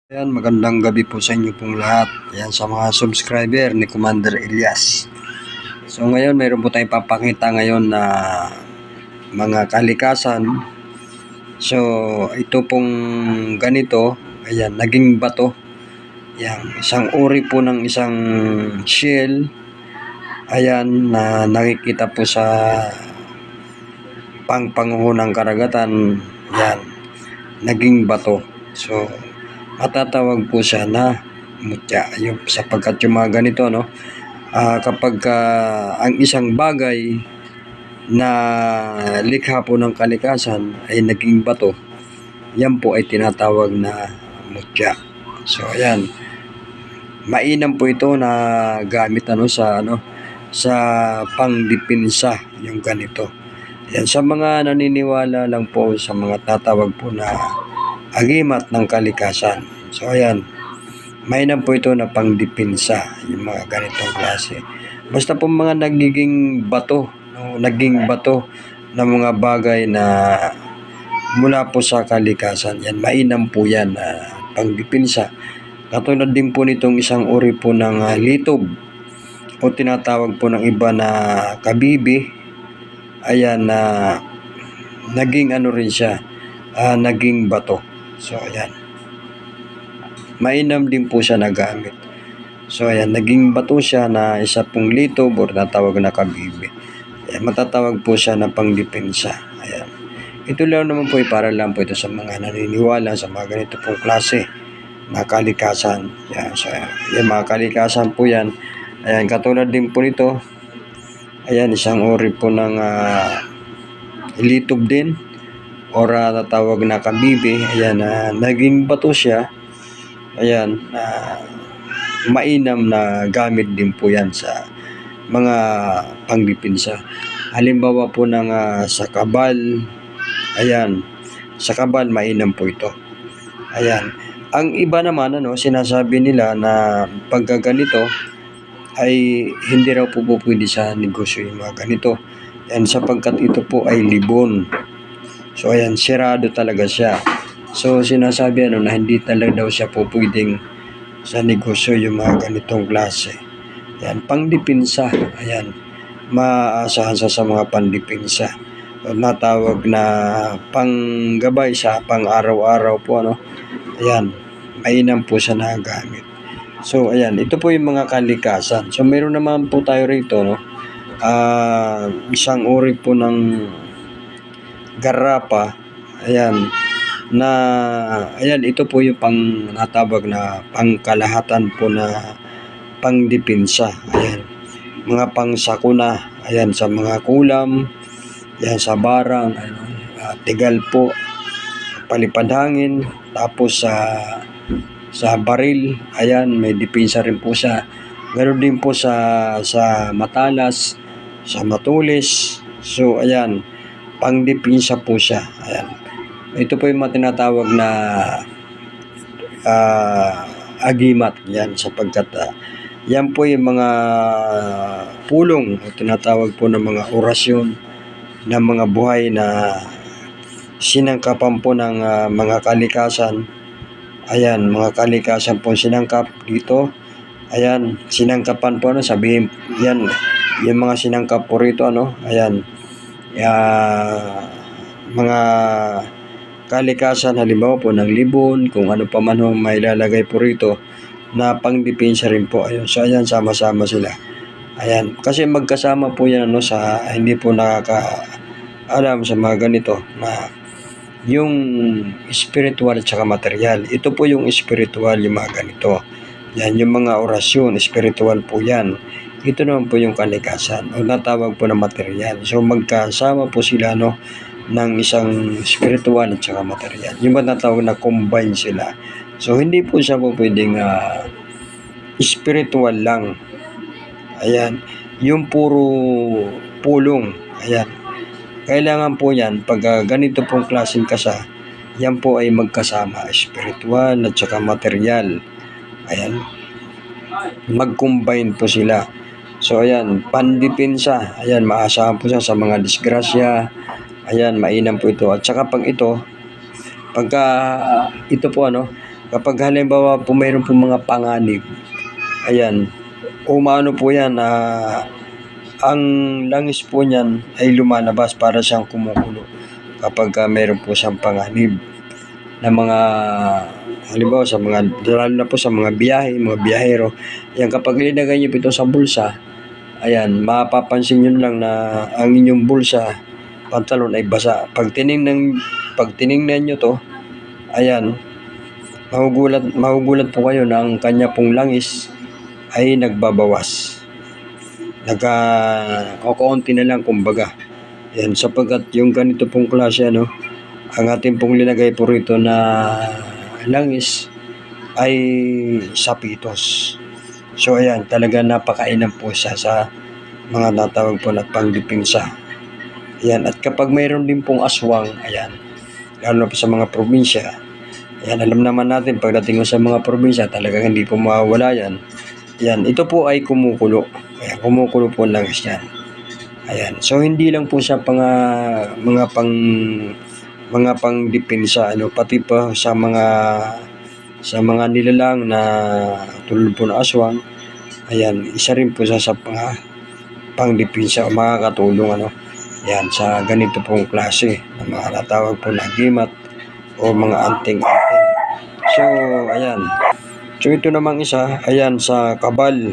Ayan, magandang gabi po sa inyo pong lahat. Ayan, sa mga subscriber ni Commander Elias. So ngayon, mayroon po tayong papakita ngayon na mga kalikasan. So ito pong ganito, ayan, naging bato. Ayan, isang uri po ng isang shell. Ayan, na nakikita po sa panguhunang karagatan. Ayan, naging bato. So matatawag po siya na mutya, yung sapagkat yung mga ganito, no, kapag ang isang bagay na likha po ng kalikasan ay naging bato, yan po ay tinatawag na mutya. So ayan, mainam po ito na gamit sa pangdipinsa yung ganito. Yan, sa mga naniniwala lang po sa mga tatawag po na agimat ng kalikasan. So ayan, mainam po ito na pangdipinsa yung mga ganitong klase. Basta po mga naging bato na mga bagay na mula po sa kalikasan, yan, mainam po yan na pangdipinsa. Katulad din po nitong isang uri po ng litob o tinatawag po ng iba na kabibi. Ayan, na naging rin siya, naging bato. So ayan, mainam din po siya nagamit. So ayan, naging bato siya na isa pong litob o natawag na kabibi. Ayan, matatawag po siya na pangdepensa. Ayan, ito lang naman po para lang po ito sa mga naniniwala sa mga ganito pong klase na kalikasan. Ayan, so ayan, mga kalikasan po yan. Ayan, katulad din po nito. Ayan, isang uri po ng litob din or natawag na kabibi. Ayan, naging bato siya. Ayan, mainam na gamit din po yan sa mga pangdipinsa. Halimbawa po ng sa kabal. Ayan, sa kabal mainam po ito. Ayan, ang iba naman sinasabi nila na pagkaganito ay hindi raw po pwede sa negosyo yung mga ganito. Ayan, sapagkat ito po ay libon. So ayan, sirado talaga siya. So sinasabi na hindi talaga daw siya po pwedeng sa negosyo yung mga ganitong klase. Ayan, pangdipinsa. Ayan, maaasahan sa mga pandipinsa. O natawag na panggabay sa pang-araw-araw po, Ayan, mainam po siya nagamit. So ayan, ito po yung mga kalikasan. So meron naman po tayo rito, isang uri po ng garapa. Ayan, ayan, ito po yung natawag na pangkalahatan po na pangdipinsa. Ayan, mga pangsakuna. Ayan, sa mga kulam. Ayan, sa barang. Tigal po. Palipad hangin. Tapos sa baril. Ayan, may dipinsa rin po siya. Ganoon din po sa matalas, sa matulis. So ayan, pangdipinsa po siya. Ayan, ito po yung tinatawag na agimat. Yan, sapagkat yan po yung mga pulong o tinatawag po ng mga orasyon ng mga buhay na sinangkapan po ng mga kalikasan. Ayan, mga kalikasan po sinangkap dito. Ayan, sinangkapan po, sabihin yan, yung mga sinangkap po rito, ayan, mga kalikasan, halimbawa po ng libon, kung ano pa man may lalagay po rito na pangdepensa rin po. Ayun, so ayan, sama-sama sila. Ayan, kasi magkasama po yan sa hindi po nakakaalam sa mga ganito na yung spiritual at saka material. Ito po yung spiritual, yung mga ganito. Yan, yung mga orasyon, spiritual po yan. Ito naman po yung kalikasan o natawag po na material. So magkasama po sila ng isang spiritual at saka material. Yung ba natawag na combine sila. So hindi po siya po pwedeng spiritual lang. Ayan, yung puro pulong. Ayan, kailangan po yan pag ganito pong klaseng kasa, yan po ay magkasama, spiritual at saka material. Ayan, mag-combine po sila. So ayan, pandipinsa. Ayan, maasahan po siya sa mga disgrasya. Ayan, mainam po ito. At saka pagka ito po Kapag halimbawa po mayroon po mga panganib, ayan, umano po yan, ang langis po niyan ay lumalabas para siyang kumukulo kapag mayroon po siyang panganib na mga halimbawa sa mga lalo na po sa mga biyahe, mga biyahero. Yan, kapag ilagay niyo po ito sa bulsa, ayan, mapapansin niyo lang na ang inyong bulsa, pantalon ay basa. Pag tiningnan niyo to, ayan, magugulat po kayo na ang kanya pong langis ay nagbabawas. Kakaunti na lang kumbaga. Yan, sapagkat yung ganito pong klase, ang ating pong linagay po rito na langis ay sapitos. So ayan, talaga napakainam po siya sa mga natawag po na pangdipinsa. Ayan, at kapag mayroon din pong aswang, ayan, lalo na po sa mga probinsya, ayan, alam naman natin pagdating sa mga probinsya, talagang hindi po mawawala yan. Ayan, ito po ay kumukulo. Ayan, kumukulo po ang langis yan. Ayan, so hindi lang po siya mga pangdepensa, pati pa sa mga nilalang na tulad po ng aswang. Ayan, isa rin po sa pangdepensa o makakatulong, ayan, sa ganito pong klase ng mga natawag po na gimat o mga anting-anting. So ayan, so ito namang isa, ayan, sa kabal.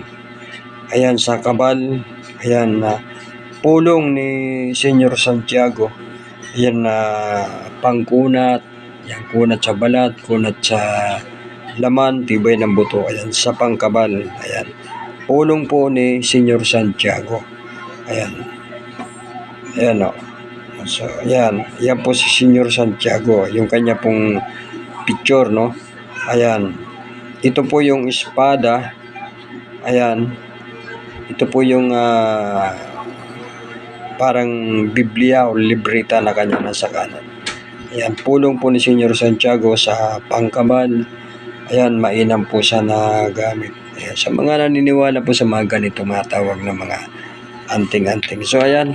Ayan, sa kabal, ayan, na pulong ni Senyor Santiago. Ayan, na pangkunat, ayan, kunat sa balat, kunat sa laman, tibay ng buto. Ayan, sa pangkabal. Ayan, pulong po ni Senyor Santiago. Ayan, ayan, so ayan, ayan po si Senyor Santiago, yung kanya pong picture, ayan, ito po yung espada. Ayan, ito po yung parang Biblia o libreta na kanya nasa kanan. Ayan, pulong po ni Senyor Santiago sa pangkabal. Ayan, mainam po siya na gamit. Ayan, sa mga naniniwala po sa mga ganito matawag na mga anting-anting. So ayan,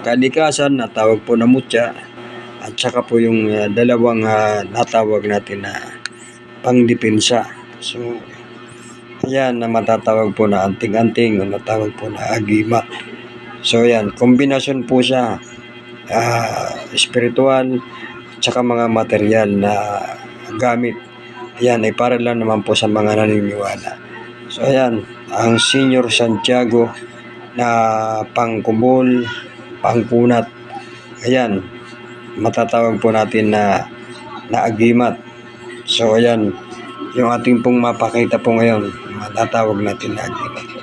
kalikasan natawag po na mutya, at saka po yung dalawang natawag natin na pangdepensa. So ayan, na matatawag po na anting-anting o natawag po na agimat. So ayan, kombinasyon po siya, spiritual at saka mga material na gamit. Ayan, ay para lang naman po sa mga naniniwala. So ayan, ang Senyor Santiago na pangkubol, pangkunat, ayan, matatawag po natin na agimat. So ayan, yung ating pong mapakita po ngayon, matatawag natin na agimat.